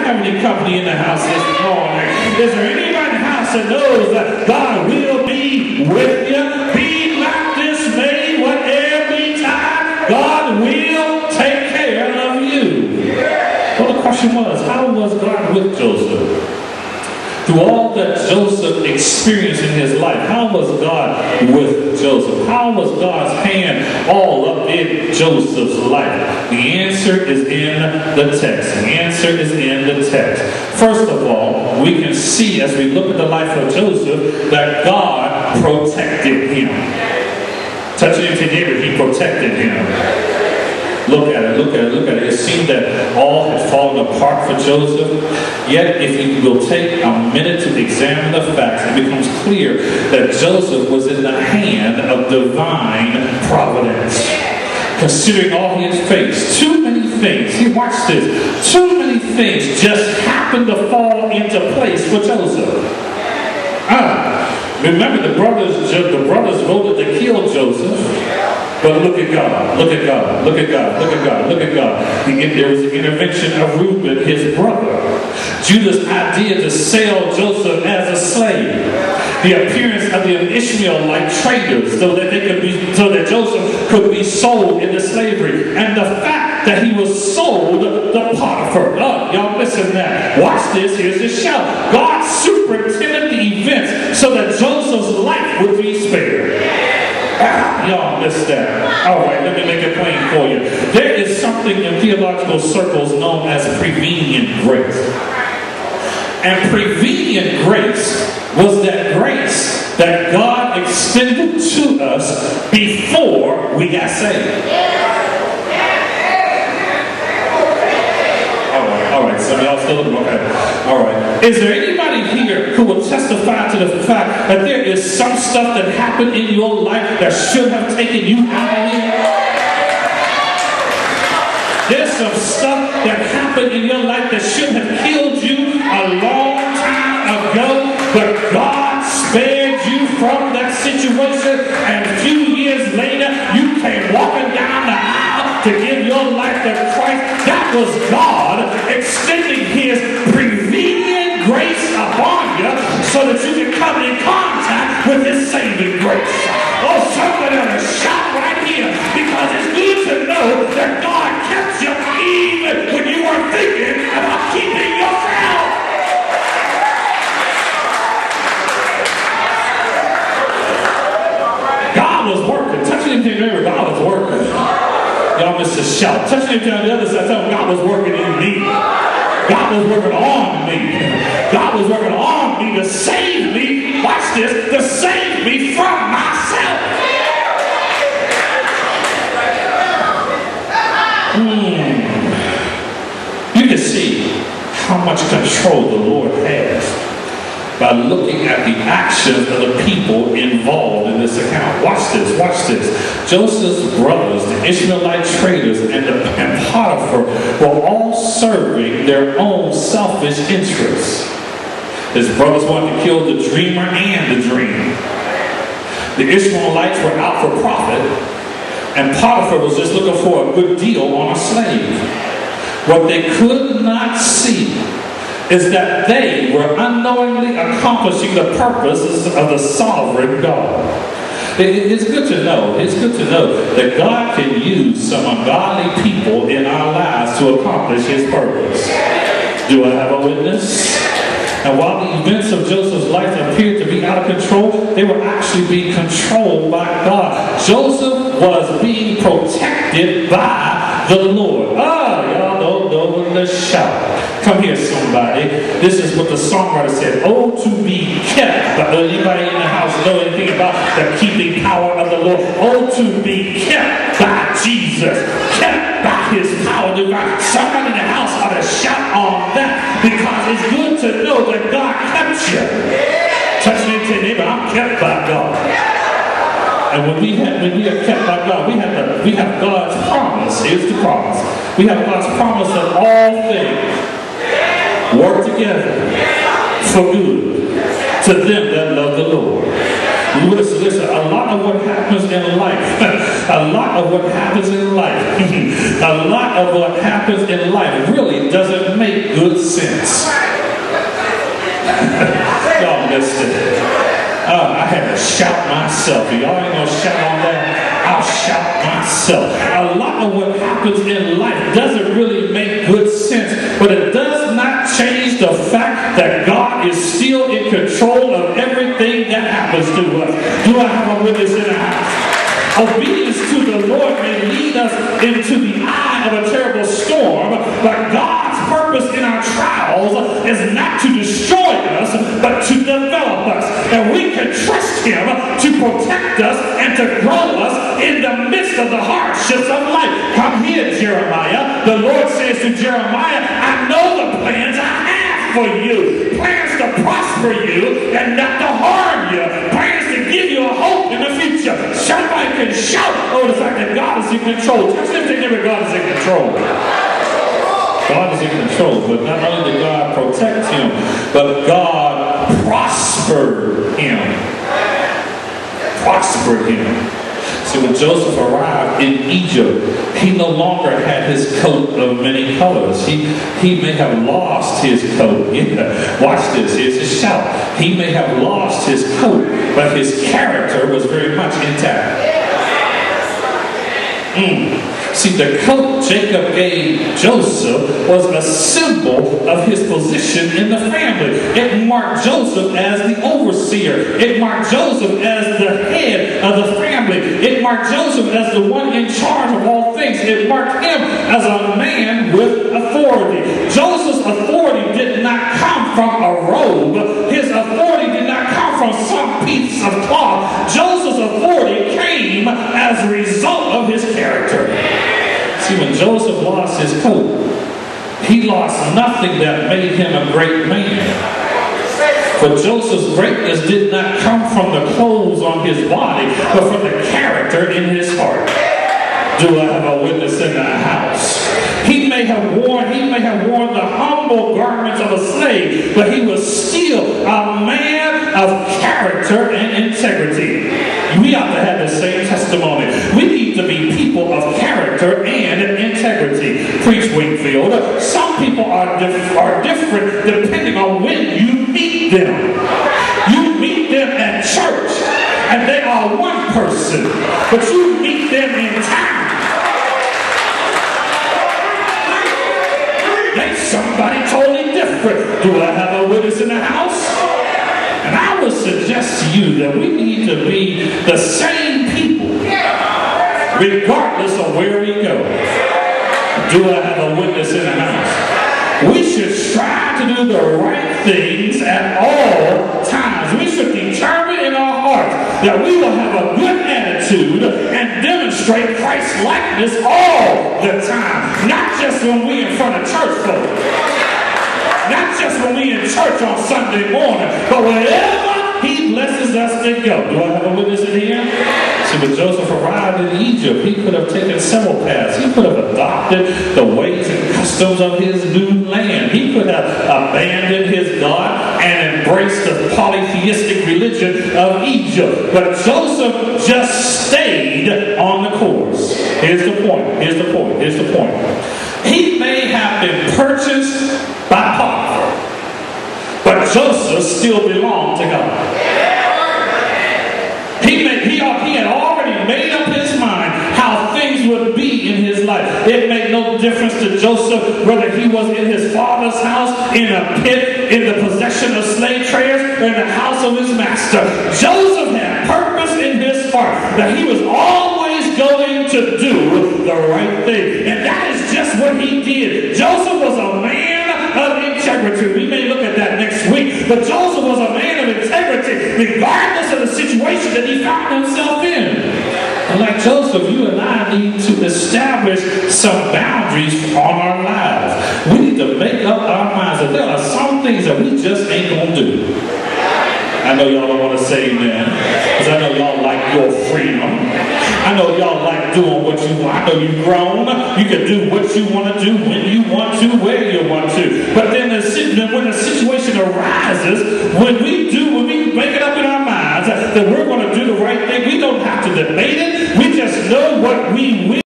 have any company in the house this morning? Is there anybody in the house that knows that God will be with you? Be not dismayed, whatever betide, God will take care of you. Well, the question was, how was God with Joseph? Through all that Joseph experienced in his life, how was God with Joseph? How was God's hand all up in Joseph's life? The answer is in the text. The answer is in the text. First of all, we can see as we look at the life of Joseph that God protected him. Touching him to neighbor, he protected him. Look at it, look at it, look at it. It seemed that all had fallen apart for Joseph. Yet, if you will take a minute to examine the facts, it becomes clear that Joseph was in the hand of divine providence. Considering all he had faced, too many things, watch this, too many things just happened to fall into place for Joseph. Remember the brothers voted to kill Joseph. But look at God, look at God, look at God, look at God, look at God. There was the intervention of Reuben, his brother. Judah's idea to sell Joseph as a slave. The appearance of the Ishmaelite traders so that Joseph could be sold into slavery. And the fact that he was sold to Potiphar. Oh, y'all listen to that. Watch this, here's the shout. God superintended the events so that Joseph's life would be spared. Y'all missed that. All right, let me make it plain for you. There is something in theological circles known as prevenient grace. And prevenient grace was that grace that God extended to us before we got saved. All right, some of y'all still looking okay. All right. Is there anybody here who will testify to the fact that there is some stuff that happened in your life that should have taken you out of here? There's some stuff that happened in your life that should have killed you a long time ago, but God spared you from that situation, and a few years later, you came walking down the aisle to give your life to Christ. That was God extending his prevenient grace upon you so that you can come in contact with his saving grace. Oh, somebody ought to shout right here, because it's good to know that God kept you even when you weren't thinking about keeping yourself. God was working. Touching him to remember, God was working. Y'all missed a shout. Touching him on the other side, tell him God was working in me. God was working on me. God was working on me to save me. Watch this, to save me from myself. You can see how much control the Lord has by looking at the actions of the people involved in this account. Watch this, watch this. Joseph's brothers, the Ishmaelite traders, and Potiphar were all serving their own selfish interests. His brothers wanted to kill the dreamer and the dream. The Ishmaelites were out for profit, and Potiphar was just looking for a good deal on a slave. What they could not see is that they were unknowingly accomplishing the purposes of the sovereign God. It's good to know that God can use some ungodly people in our lives to accomplish his purpose. Do I have a witness? And while the events of Joseph's life appeared to be out of control, they were actually being controlled by God. Joseph was being protected by the Lord. Y'all don't know the shout. Come here, somebody. This is what the songwriter said. Oh, to be kept. But anybody in the house know anything about the keeping power of the Lord? Oh, to be kept by Jesus. Kept by his power divine. Somebody in the house ought to shout on that, because it's good to know that God kept you. Touch me to neighbor, I'm kept by God. And when we are kept by God, we have God's promise. Here's the promise. We have God's promise that all things work together for good to them that love the Lord. Listen, a lot of what happens in life A lot of what happens in life, a lot of what happens in life really doesn't make good sense. Y'all missed it. I had to shout myself. Y'all ain't gonna shout on that. I'll shout myself. A lot of what happens in life doesn't really make good sense, but it does not change the fact that God is still in control of everything that happens to us. Do I have a witness in the house? Obedience to the Lord may lead us into the eye of a terrible storm, but God's purpose in our trials is not to destroy us, but to develop us. And we can trust Him to protect us and to grow us in the midst of the hardships of life. Come here, Jeremiah. The Lord says to Jeremiah, I know the plans I have for you. Plans to prosper you and not to harm you. Plans to give you a hope in the future. Somebody can shout over the fact that God is in control. Touch them to never God is in control. God is in control, but not only did God protect him, but God prospered him. Prospered him. See, when Joseph arrived in Egypt, he no longer had his coat of many colors. He may have lost his coat. Yeah. Watch this. Here's his shout. He may have lost his coat, but his character was very much intact. See, the coat Jacob gave Joseph was a symbol of his position in the family. It marked Joseph as the overseer. It marked Joseph as the head of the family. It marked Joseph as the one in charge of all things. It marked him as a man with authority. Joseph's authority did not come from a robe. His authority did not come from some piece of cloth. Joseph's authority came as a result of his character. See, when Joseph lost his coat, he lost nothing that made him a great man. For Joseph's greatness did not come from the clothes on his body, but from the character in his heart. Do I have a witness in the house? He may have worn the humble garments of a slave, but he was still a man of character and integrity. We ought to have the same testimony. We need to be people of character and integrity. Preach, Wingfield. Some people are different depending on when you meet them. You meet them at church, and they are one person, but you meet them in town. Somebody totally different. Do I have a witness in the house? And I would suggest to you that we need to be the same people regardless of where we go. Do I have a witness in the house? We should strive to do the right things at all times. We should determine in our hearts that we will have a good attitude and demonstrate Christ's likeness all the time. Not just when we're in front of church folk. Not just when we're in church on Sunday morning, but wherever He blesses us to go. Do I have a witness in here? See, when Joseph arrived in Egypt, he could have taken several paths. He could have adopted the ways and customs of his new land. He could have abandoned his God and embraced the polytheistic religion of Egypt. But Joseph just stayed on the course. Here's the point. Here's the point. Here's the point. He may have been purchased by Potiphar, but Joseph still belonged to God. He had already made up his mind how things would be in his life. It made no difference to Joseph whether he was in his father's house, in a pit, in the possession of slave traders, or in the house of his master. Joseph had purpose in his heart that he was always going to do the right thing. And that is just what he did. Joseph was a man of integrity. We may look at that next week. But Joseph was a man of integrity regardless of the situation that he found himself in. And like Joseph, you and I need to establish some boundaries on our lives. We need to make up our minds that there are some things that we just ain't going to do. I know y'all don't want to say amen, because I know y'all like your freedom. I know y'all like doing what you want. I know you've grown. You can do what you want to do, when you want to, where you want to. But then when the situation arises, when we make it up in our minds that we're going to do the right thing, we We don't have to debate it. We just know what we will.